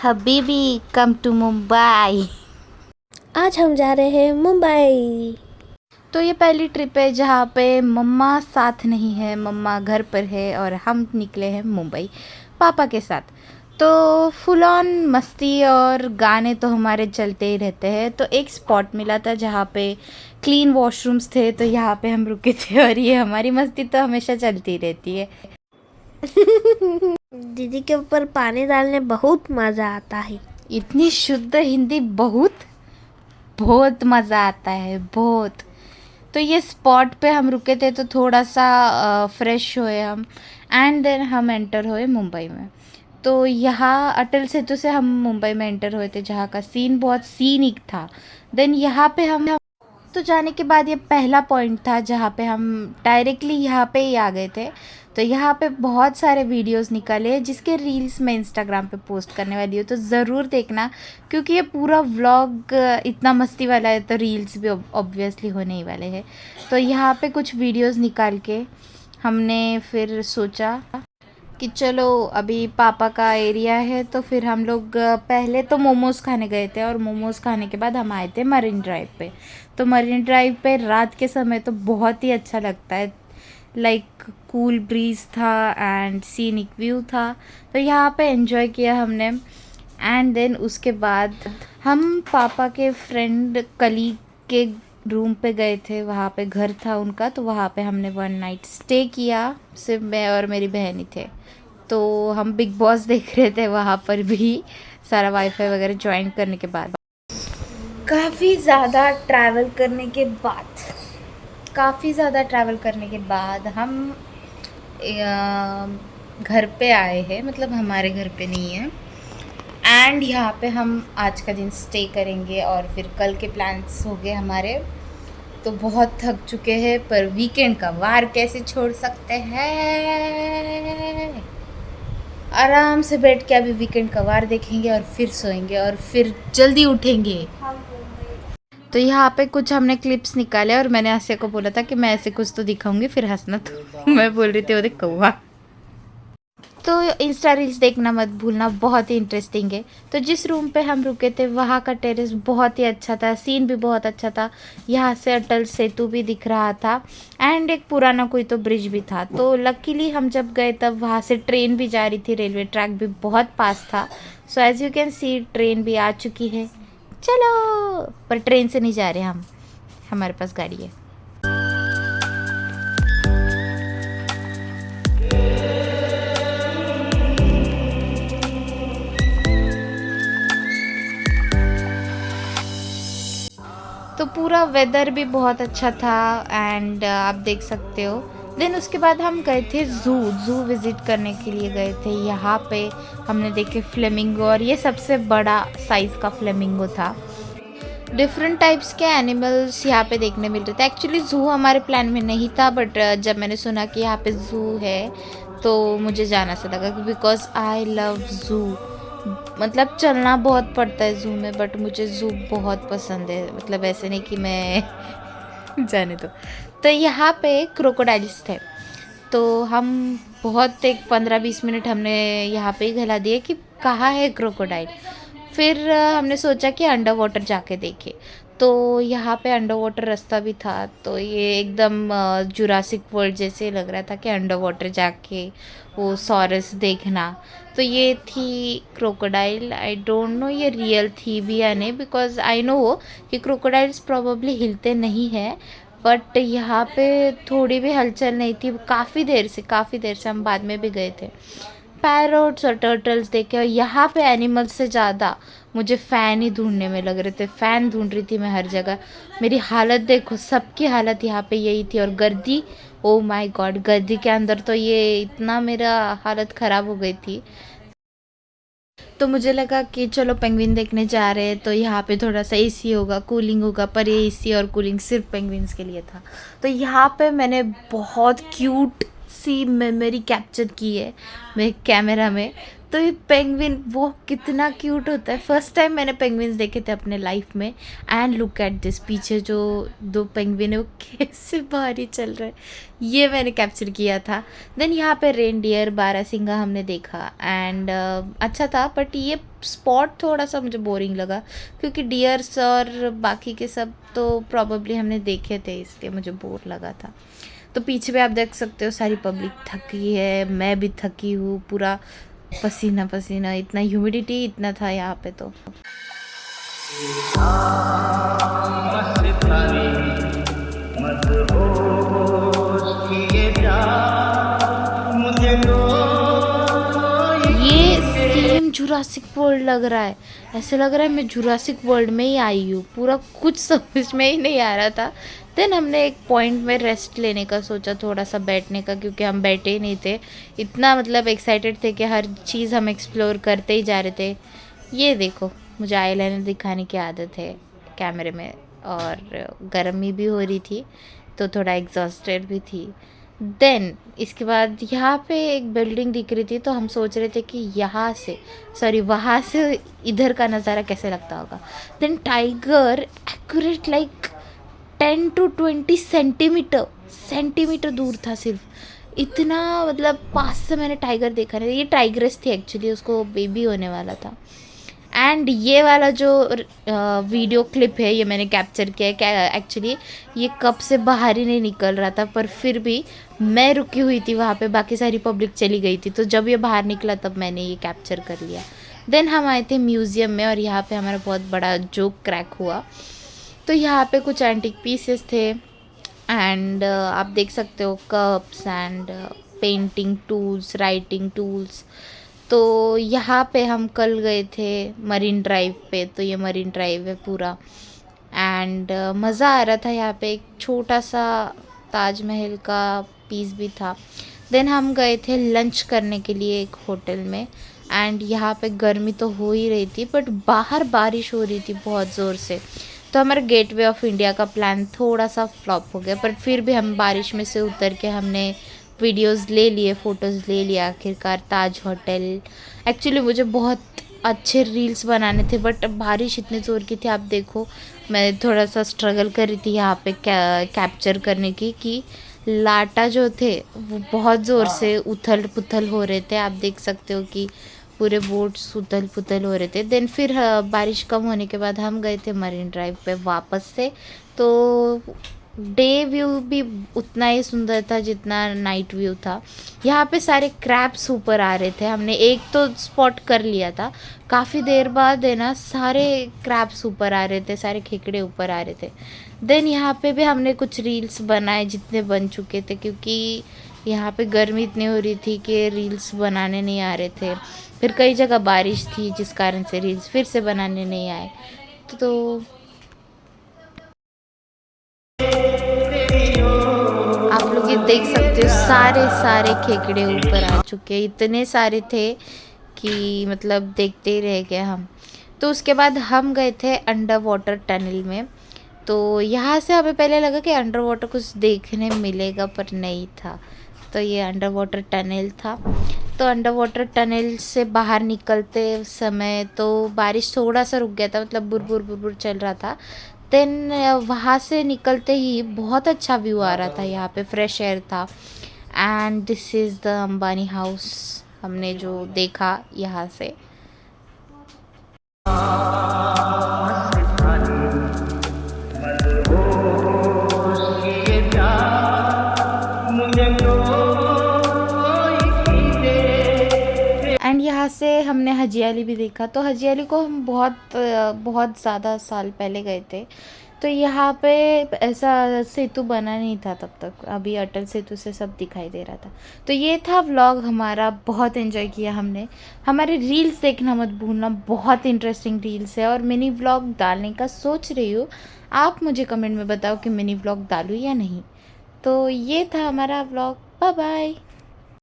Habibi come to Mumbai. आज हम जा रहे हैं मुंबई। तो ये पहली ट्रिप है जहाँ पे मम्मा साथ नहीं है, मम्मा घर पर है और हम निकले हैं मुंबई पापा के साथ। तो फुल ऑन मस्ती और गाने तो हमारे चलते ही रहते हैं। तो एक स्पॉट मिला था जहाँ पे क्लीन वॉशरूम्स थे, तो यहाँ पे हम रुके थे और ये हमारी मस्ती तो हमेशा चलती रहती है। दीदी के ऊपर पानी डालने बहुत मज़ा आता है। इतनी शुद्ध हिंदी, बहुत बहुत मज़ा आता है, बहुत। तो ये स्पॉट पे हम रुके थे तो थोड़ा सा फ्रेश हुए हम, एंड देन हम एंटर हुए मुंबई में। तो यहाँ अटल सेतु से हम मुंबई में एंटर हुए थे, जहाँ का सीन बहुत सीनिक था। देन यहाँ पे हम तो जाने के बाद ये पहला पॉइंट था जहाँ पे हम डायरेक्टली यहाँ पे ही आ गए थे। तो यहाँ पे बहुत सारे वीडियोस निकाले जिसके रील्स मैं इंस्टाग्राम पे पोस्ट करने वाली हूँ, तो ज़रूर देखना, क्योंकि ये पूरा व्लॉग इतना मस्ती वाला है तो रील्स भी ऑब्वियसली होने ही वाले हैं। तो यहाँ पे कुछ वीडियोस निकाल के हमने फिर सोचा कि चलो अभी पापा का एरिया है, तो फिर हम लोग पहले तो मोमोज़ खाने गए थे और मोमोज़ खाने के बाद हम आए थे मरीन ड्राइव पे। तो मरीन ड्राइव पे रात के समय तो बहुत ही अच्छा लगता है, लाइक कूल ब्रीज था एंड सीनिक व्यू था। तो यहाँ पे एंजॉय किया हमने, एंड देन उसके बाद हम पापा के फ्रेंड कलीग के रूम पे गए थे, वहाँ पे घर था उनका, तो वहाँ पे हमने 1 नाइट स्टे किया। सिर्फ मैं और मेरी बहन ही थे। तो हम बिग बॉस देख रहे थे वहाँ पर भी, सारा वाईफाई वगैरह ज्वाइन करने के बाद। काफ़ी ज़्यादा ट्रैवल करने के बाद हम घर पे आए हैं, मतलब हमारे घर पे नहीं है। एंड यहाँ पे हम आज का दिन स्टे करेंगे और फिर कल के प्लान्स हो गए हमारे। तो बहुत थक चुके हैं, पर वीकेंड का वार कैसे छोड़ सकते हैं। आराम से बैठ के अभी वीकेंड का वार देखेंगे और फिर सोएंगे और फिर जल्दी उठेंगे। तो यहाँ पे कुछ हमने क्लिप्स निकाले और मैंने आसिया को बोला था कि मैं ऐसे कुछ तो दिखाऊंगी, फिर हंसना। तो मैं बोल रही थी वो देख कौवा। तो इंस्टा रील्स देखना मत भूलना, बहुत ही इंटरेस्टिंग है। तो जिस रूम पे हम रुके थे वहाँ का टेरेस बहुत ही अच्छा था, सीन भी बहुत अच्छा था। यहाँ से अटल सेतु भी दिख रहा था एंड एक पुराना कोई तो ब्रिज भी था। तो लकीली हम जब गए तब वहाँ से ट्रेन भी जा रही थी, रेलवे ट्रैक भी बहुत पास था। So as you can see train भी आ चुकी है। चलो, पर ट्रेन से नहीं जा रहे हम, हमारे पास गाड़ी है। तो पूरा वेदर भी बहुत अच्छा था एंड आप देख सकते हो। देन उसके बाद हम गए थे ज़ू विज़िट करने के लिए गए थे। यहाँ पे हमने देखे फ्लेमिंगो, और ये सबसे बड़ा साइज़ का फ्लेमिंगो था। डिफरेंट टाइप्स के एनिमल्स यहाँ पे देखने मिल रहे थे। एक्चुअली ज़ू हमारे प्लान में नहीं था, बट जब मैंने सुना कि यहाँ पे ज़ू है तो मुझे जाना सा लगा, बिकॉज आई लव ज़ू। मतलब चलना बहुत पड़ता है ज़ू में, बट मुझे ज़ू बहुत पसंद है। मतलब ऐसे नहीं कि मैं जाने दो। तो यहाँ पे क्रोकोडाइल्स थे, तो हम बहुत एक 15-20 मिनट हमने यहाँ पे ही गला दिए कि कहाँ है क्रोकोडाइल। फिर हमने सोचा कि अंडर वाटर जाके देखे। तो यहाँ पे अंडर वाटर रास्ता भी था, तो ये एकदम जुरासिक वर्ल्ड जैसे लग रहा था कि अंडर वाटर जाके वो सॉरस देखना। तो ये थी क्रोकोडाइल। आई डोंट नो ये रियल थी भी या नहीं, बिकॉज आई नो कि क्रोकोडाइल्स प्रॉबेबली हिलते नहीं हैं, बट यहाँ पे थोड़ी भी हलचल नहीं थी। काफ़ी देर से हम बाद में भी गए थे। पैरोट्स और टर्टल्स देखे, और यहाँ पे एनिमल्स से ज़्यादा मुझे फ़ैन ही ढूंढने में लग रहे थे। फ़ैन ढूंढ रही थी मैं हर जगह। मेरी हालत देखो, सबकी हालत यहाँ पे यही थी। और गर्दी, ओ माय गॉड, गर्दी के अंदर तो ये इतना मेरा हालत ख़राब हो गई थी। तो मुझे लगा कि चलो पेंगुइन देखने जा रहे हैं तो यहाँ पे थोड़ा सा एसी होगा, कूलिंग होगा, पर ये एसी और कूलिंग सिर्फ पेंगुइन्स के लिए था। तो यहाँ पे मैंने बहुत क्यूट सी मेमोरी कैप्चर की है मेरे कैमरा में। तो ये पेंगुइन वो कितना क्यूट होता है। फर्स्ट टाइम मैंने पेंगुइन्स देखे थे अपने लाइफ में। एंड लुक एट दिस, पीछे जो दो पेंगुइन है वो कैसे भारी चल रहे हैं, ये मैंने कैप्चर किया था। देन यहाँ पे रेनडियर बारहसिंगा हमने देखा एंड अच्छा था, बट ये स्पॉट थोड़ा सा मुझे बोरिंग लगा क्योंकि डियर्स और बाकी के सब तो प्रॉबेबली हमने देखे थे, इसलिए मुझे बोर लगा था। तो पीछे भी आप देख सकते हो सारी पब्लिक थकी है, मैं भी थकी हूँ, पूरा पसीना पसीना, इतना ह्यूमिडिटी इतना था यहाँ पे। तो ये सेम जुरासिक वर्ल्ड लग रहा है, ऐसे लग रहा है मैं जुरासिक वर्ल्ड में ही आई हूँ। पूरा कुछ समझ में ही नहीं आ रहा था। देन हमने एक पॉइंट में रेस्ट लेने का सोचा, थोड़ा सा बैठने का, क्योंकि हम बैठे ही नहीं थे, इतना मतलब एक्साइटेड थे कि हर चीज़ हम एक्सप्लोर करते ही जा रहे थे। ये देखो, मुझे आईलाइनर दिखाने की आदत है कैमरे में, और गर्मी भी हो रही थी तो थोड़ा एग्जॉस्टेड भी थी। देन इसके बाद यहाँ पे एक बिल्डिंग दिख रही थी, तो हम सोच रहे थे कि यहाँ से वहाँ से इधर का नज़ारा कैसे लगता होगा। Then tiger accurate like 10 to 20 centimetre दूर था, सिर्फ इतना, मतलब पास से मैंने टाइगर देखा नहीं। ये टाइग्रेस थी एक्चुअली, उसको बेबी होने वाला था। एंड ये वाला जो वीडियो क्लिप है ये मैंने कैप्चर किया है। एक्चुअली ये कब से बाहर ही नहीं निकल रहा था, पर फिर भी मैं रुकी हुई थी वहाँ पे, बाकी सारी पब्लिक चली गई थी, तो जब ये बाहर निकला तब मैंने ये कैप्चर कर लिया। देन हम आए थे म्यूज़ियम में, और यहाँ पे हमारा बहुत बड़ा जोक क्रैक हुआ। तो यहाँ पे कुछ एंटिक पीसेस थे एंड आप देख सकते हो cups and painting tools, writing tools. तो यहाँ पे हम कल गए थे मरीन ड्राइव पे, तो ये मरीन ड्राइव है पूरा। एंड मज़ा आ रहा था, यहाँ पे एक छोटा सा ताजमहल का पीस भी था। देन हम गए थे लंच करने के लिए एक होटल में, एंड यहाँ पे गर्मी तो हो ही रही थी, बट बाहर बारिश हो रही थी बहुत ज़ोर से। तो हमारा गेटवे ऑफ इंडिया का प्लान थोड़ा सा फ्लॉप हो गया, बट फिर भी हम बारिश में से उतर के हमने वीडियोस ले लिए, फ़ोटोज़ ले लिया आखिरकार ताज होटल। एक्चुअली मुझे बहुत अच्छे रील्स बनाने थे, बट बारिश इतने ज़ोर की थी, आप देखो मैं थोड़ा सा स्ट्रगल कर रही थी यहाँ पे कैप्चर करने की, कि लाटा जो थे वो बहुत ज़ोर से उथल पुथल हो रहे थे। आप देख सकते हो कि पूरे बोट्स उथल पुथल हो रहे थे। देन फिर बारिश कम होने के बाद हम गए थे मरीन ड्राइव पे वापस से। तो डे व्यू भी उतना ही सुंदर था जितना नाइट व्यू था। यहाँ पे सारे क्रैब्स ऊपर आ रहे थे, हमने एक तो स्पॉट कर लिया था। काफ़ी देर बाद है ना, सारे क्रैब्स ऊपर आ रहे थे, सारे खेकड़े ऊपर आ रहे थे। देन यहाँ पे भी हमने कुछ रील्स बनाए जितने बन चुके थे, क्योंकि यहाँ पे गर्मी इतनी हो रही थी कि रील्स बनाने नहीं आ रहे थे। फिर कई जगह बारिश थी जिस कारण से रील्स फिर से बनाने नहीं आए। तो आप लोग ये देख सकते हो सारे खेकड़े ऊपर आ चुके, इतने सारे थे कि मतलब देखते ही रह गए हम। तो उसके बाद हम गए थे अंडर वाटर टनल में। तो यहाँ से हमें पहले लगा कि अंडर वाटर कुछ देखने मिलेगा, पर नहीं था। तो ये अंडर वाटर टनल था। तो अंडर वाटर टनल से बाहर निकलते समय तो बारिश थोड़ा सा रुक गया था, मतलब बुरबुर बुरबुर चल रहा था। देन वहाँ से निकलते ही बहुत अच्छा व्यू आ रहा था, यहाँ पे फ्रेश एयर था। And this is the Ambani house, हमने जो देखा यहाँ से। एंड यहाँ से हमने हजियाली भी देखा। तो हजियाली को हम बहुत ज़्यादा साल पहले गए थे, तो यहाँ पे ऐसा सेतु बना नहीं था तब तक, अभी अटल सेतु से सब दिखाई दे रहा था। तो ये था व्लॉग हमारा, बहुत एंजॉय किया हमने। हमारे रील्स देखना मत भूलना, बहुत इंटरेस्टिंग रील्स है, और मिनी व्लॉग डालने का सोच रही हूँ। आप मुझे कमेंट में बताओ कि मिनी व्लॉग डालूँ या नहीं। तो ये था हमारा व्लॉग, बाय बाय।